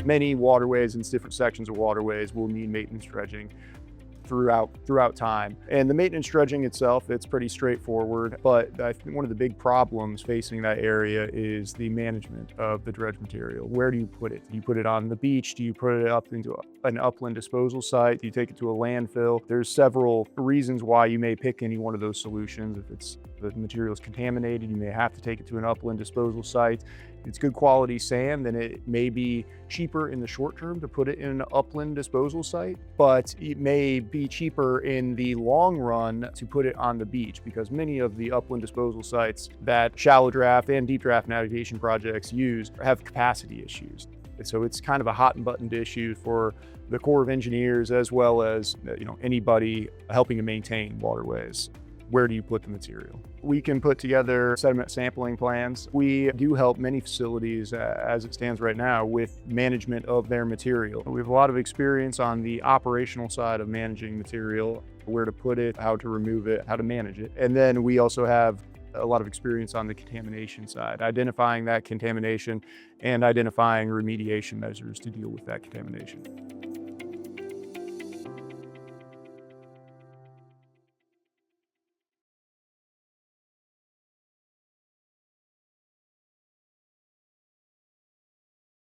Many waterways and different sections of waterways will need maintenance dredging throughout time. And the maintenance dredging itself, it's pretty straightforward, but I think one of the big problems facing that area is the management of the dredge material. Where do you put it? Do you put it on the beach? Do you put it up into an upland disposal site? Do you take it to a landfill? There's several reasons why you may pick any one of those solutions. If the material is contaminated, you may have to take it to an upland disposal site. If it's good quality sand, then it may be cheaper in the short term to put it in an upland disposal site, but it may be cheaper in the long run to put it on the beach, because many of the upland disposal sites that shallow draft and deep draft navigation projects use have capacity issues. And so it's kind of a hot and buttoned issue for the Corps of Engineers, as well as anybody helping to maintain waterways. Where do you put the material? We can put together sediment sampling plans. We do help many facilities, as it stands right now, with management of their material. We have a lot of experience on the operational side of managing material, where to put it, how to remove it, how to manage it. And then we also have a lot of experience on the contamination side, identifying that contamination and identifying remediation measures to deal with that contamination.